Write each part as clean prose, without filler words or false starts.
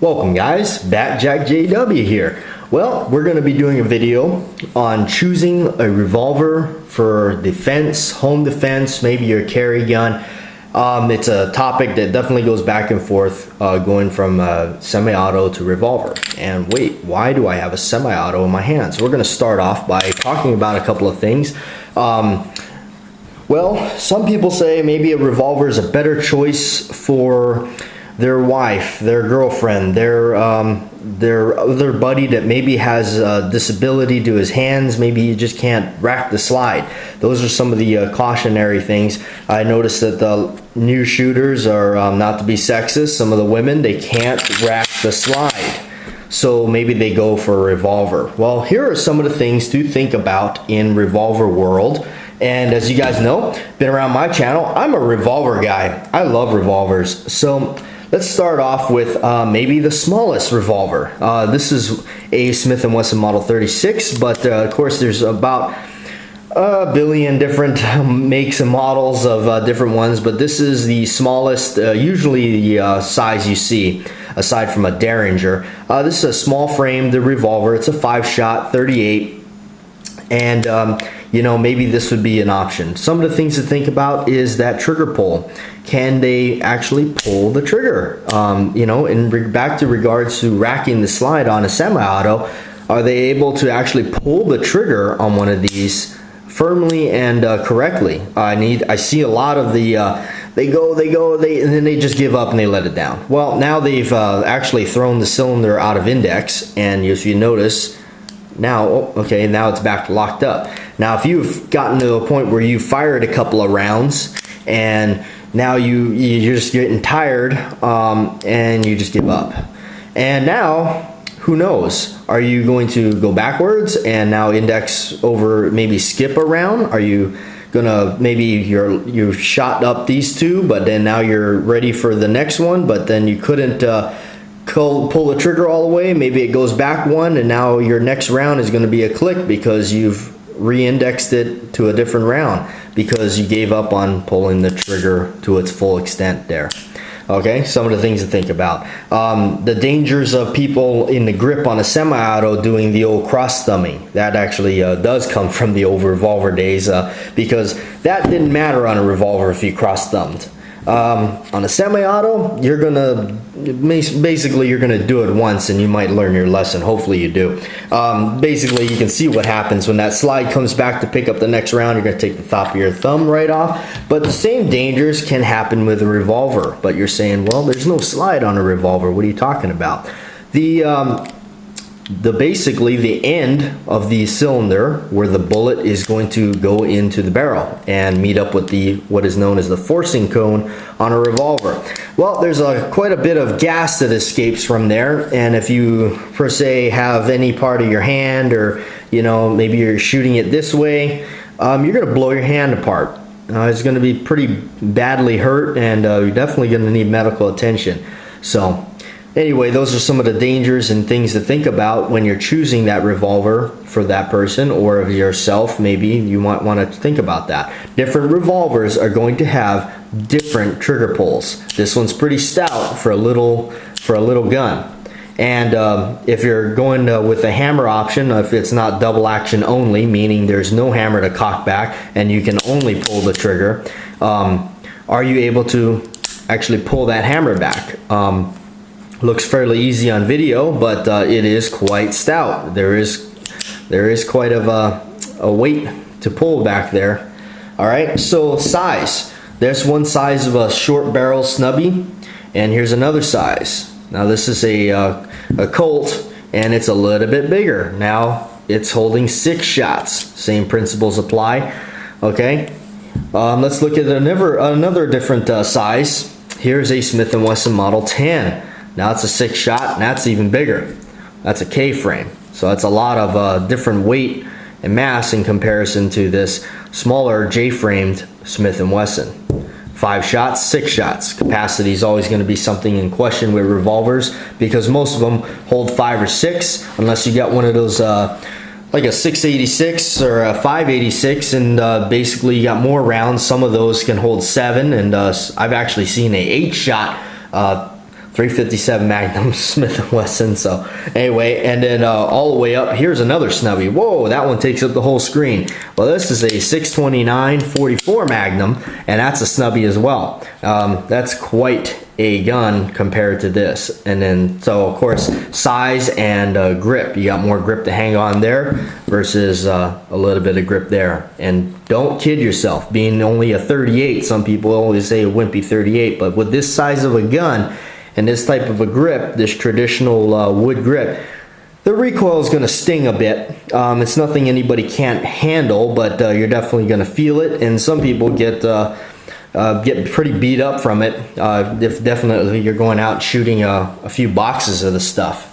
Welcome guys, Jack JW here. Well, we're going to be doing a video on choosing a revolver for defense, home defense, maybe your carry gun. It's a topic that definitely goes back and forth, going from semi-auto to revolver. And wait, why do I have a semi-auto in my hands? We're going to start off by talking about a couple of things. Well, some people say maybe a revolver is a better choice for their wife, their girlfriend, their other buddy that maybe has a disability to his hands. Maybe you just can't rack the slide. Those are some of the cautionary things. I noticed that the new shooters are, not to be sexist, some of the women, they can't rack the slide. So maybe they go for a revolver. Well, here are some of the things to think about in revolver world. And as you guys know, been around my channel, I'm a revolver guy. I love revolvers. So let's start off with maybe the smallest revolver. This is a Smith Wesson Model 36, but of course there's about a billion different makes and models of different ones, but this is the smallest, usually the size you see, aside from a Derringer. This is a small framed revolver. It's a 5-shot 38, and you know, maybe this would be an option. Some of the things to think about is that trigger pull. Can they actually pull the trigger? You know, back to regards to racking the slide on a semi-auto, are they able to actually pull the trigger on one of these firmly and correctly? I see a lot of the they go, and then they just give up and they let it down. Well, now they've actually thrown the cylinder out of index, and if you notice, now, okay, now it's back locked up. Now, if you've gotten to a point where you fired a couple of rounds and now you're just getting tired, and you just give up. And now, who knows? Are you going to go backwards and now index over, maybe skip a round? Are you gonna, maybe you shot up these two, but then now you're ready for the next one, but then you couldn't pull the trigger all the way? Maybe it goes back one, and now your next round is going to be a click because you've re-indexed it to a different round because you gave up on pulling the trigger to its full extent there. Okay, some of the things to think about. The dangers of people in the grip on a semi-auto doing the old cross thumbing. That actually does come from the old revolver days, because that didn't matter on a revolver if you cross thumbed. On a semi-auto, you're gonna basically you're gonna do it once and you might learn your lesson. Hopefully you do. Basically, you can see what happens when that slide comes back to pick up the next round. You're gonna take the top of your thumb right off. But the same dangers can happen with a revolver. But you're saying, well, there's no slide on a revolver. What are you talking about? Basically the end of the cylinder where the bullet is going to go into the barrel and meet up with what is known as the forcing cone on a revolver. Well, there's quite a bit of gas that escapes from there, and if you per se have any part of your hand, or you know, maybe you're shooting it this way, you're going to blow your hand apart. It's going to be pretty badly hurt, and you're definitely going to need medical attention. So anyway, those are some of the dangers and things to think about when you're choosing that revolver for that person, or of yourself. Maybe you might want to think about that. Different revolvers are going to have different trigger pulls. This one's pretty stout for a little gun. And if you're going with a hammer option, if it's not double action only, meaning there's no hammer to cock back and you can only pull the trigger, are you able to actually pull that hammer back? Looks fairly easy on video, but it is quite stout. There is quite of a weight to pull back there. All right, so size. There's one size of a short barrel snubby, and here's another size. Now this is a Colt, and it's a little bit bigger. Now it's holding 6 shots. Same principles apply. Okay, let's look at another different size. Here's a Smith Wesson Model 10. Now it's a 6-shot, and that's even bigger. That's a K-frame. So that's a lot of different weight and mass in comparison to this smaller J-framed Smith & Wesson. 5 shots, 6 shots. Capacity is always going to be something in question with revolvers, because most of them hold 5 or 6, unless you got one of those like a 686 or a 586, and basically you got more rounds. Some of those can hold 7, and I've actually seen a 8-shot 357 Magnum Smith Wesson. So anyway, and then all the way up, here's another snubby. Whoa, that one takes up the whole screen. Well, this is a 629 44 Magnum, and that's a snubby as well. That's quite a gun compared to this. And then, so of course, size and grip. You got more grip to hang on there versus a little bit of grip there. And don't kid yourself, being only a 38, some people always say a wimpy 38, but with this size of a gun and this type of a grip, this traditional wood grip, the recoil is going to sting a bit. It's nothing anybody can't handle, but you're definitely going to feel it. And some people get pretty beat up from it if definitely you're going out shooting a few boxes of the stuff.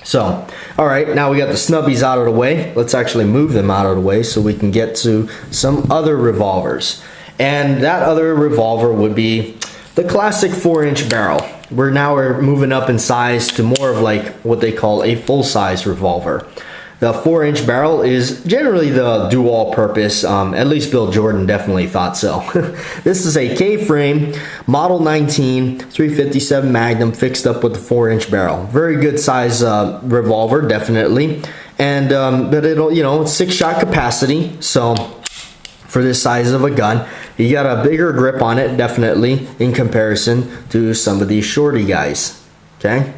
So, all right, now we got the snubbies out of the way. Let's actually move them out of the way so we can get to some other revolvers. And that other revolver would be the classic 4-inch barrel. We're moving up in size to more of like what they call a full-size revolver. The 4-inch barrel is generally the do-all-purpose. At least Bill Jordan definitely thought so. This is a K-frame, Model 19, 357 Magnum, fixed up with the 4-inch barrel. Very good size revolver, definitely. And but it'll, you know, 6-shot capacity. So for this size of a gun, you got a bigger grip on it, definitely, in comparison to some of these shorty guys. Okay.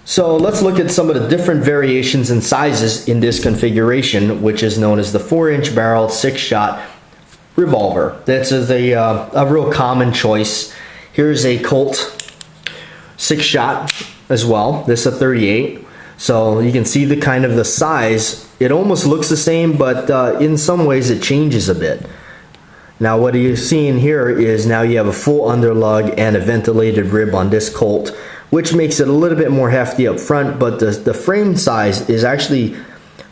So let's look at some of the different variations and sizes in this configuration, which is known as the 4-inch barrel 6-shot revolver. This is a real common choice. Here's a Colt 6-shot as well. This is a 38. So you can see the kind of the size. It almost looks the same, but in some ways it changes a bit. Now what you're seeing here is now you have a full underlug and a ventilated rib on this Colt, which makes it a little bit more hefty up front, but the frame size is actually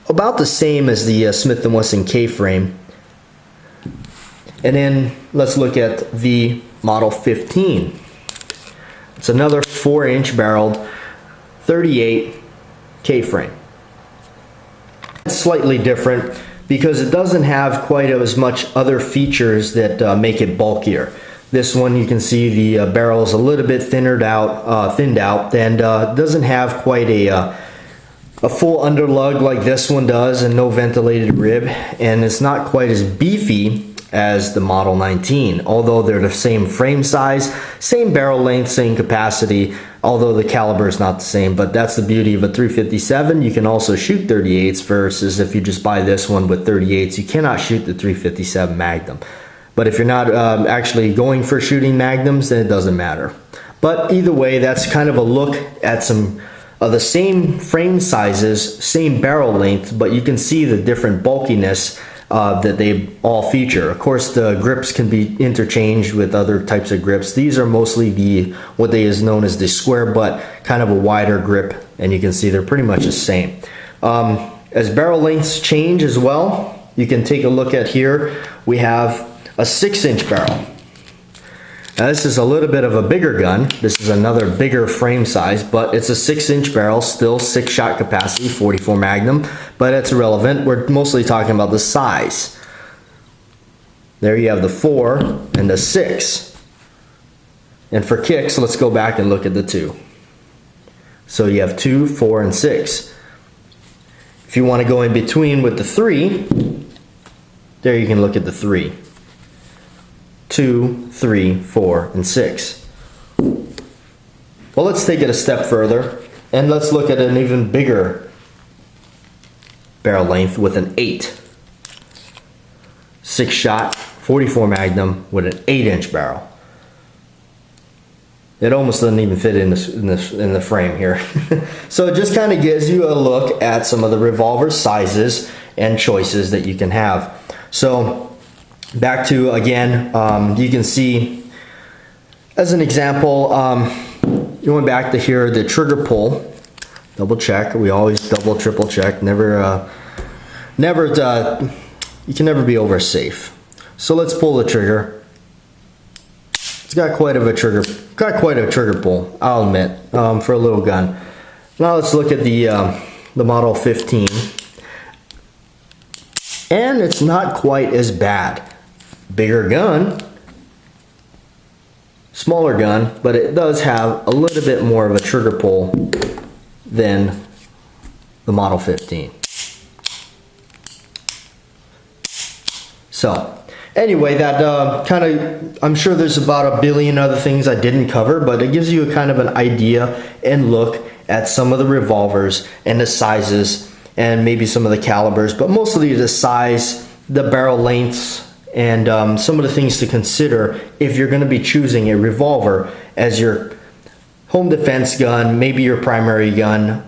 about the same as the Smith & Wesson K-frame. And then let's look at the Model 15. It's another 4-inch barreled 38 K-frame. It's slightly different because it doesn't have quite as much other features that make it bulkier. This one, you can see the barrel is a little bit thinned out, and doesn't have quite a full underlug like this one does, and no ventilated rib, and it's not quite as beefy as the Model 19, although they're the same frame size, same barrel length, same capacity, although the caliber is not the same. But that's the beauty of a 357. You can also shoot 38s, versus if you just buy this one with 38s, you cannot shoot the 357 Magnum. But if you're not actually going for shooting Magnums, then it doesn't matter. But either way, that's kind of a look at some of the same frame sizes, same barrel length, but you can see the different bulkiness that they all feature. Of course, the grips can be interchanged with other types of grips. These are mostly what they is known as the square butt, kind of a wider grip, and you can see they're pretty much the same. As barrel lengths change as well, you can take a look at here. We have a 6-inch barrel. Now this is a little bit of a bigger gun. This is another bigger frame size, but it's a 6-inch barrel, still 6-shot capacity, 44 Magnum, but it's irrelevant. We're mostly talking about the size. There you have the 4 and the 6. And for kicks, let's go back and look at the 2. So you have 2, 4, and 6. If you want to go in between with the 3, there you can look at the 3. 2, 3, 4, and 6. Well, let's take it a step further and let's look at an even bigger barrel length with an 8. 6-shot, 44 Magnum with an 8-inch barrel. It almost doesn't even fit in the frame here. So it just kind of gives you a look at some of the revolver sizes and choices that you can have. So back to, again, you can see, as an example, going back to here, the trigger pull, double check. We always double, triple check. You can never be over safe. So let's pull the trigger. It's got quite a trigger pull, I'll admit, for a little gun. Now let's look at the Model 15, and it's not quite as bad. Bigger gun, smaller gun, but it does have a little bit more of a trigger pull than the Model 15. So anyway, that kind of, I'm sure there's about a billion other things I didn't cover, but it gives you a kind of an idea and look at some of the revolvers and the sizes and maybe some of the calibers, but mostly the size, the barrel lengths, and some of the things to consider if you're going to be choosing a revolver as your home defense gun, maybe your primary gun,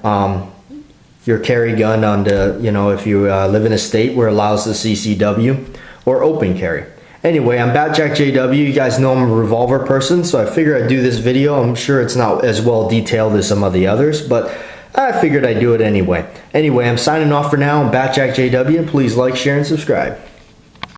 your carry gun on the, you know, if you live in a state where it allows the CCW, or open carry. Anyway, I'm Batjack JW. You guys know I'm a revolver person, so I figured I'd do this video. I'm sure it's not as well detailed as some of the others, but I figured I'd do it anyway. Anyway, I'm signing off for now. I'm Batjack JW. Please like, share, and subscribe.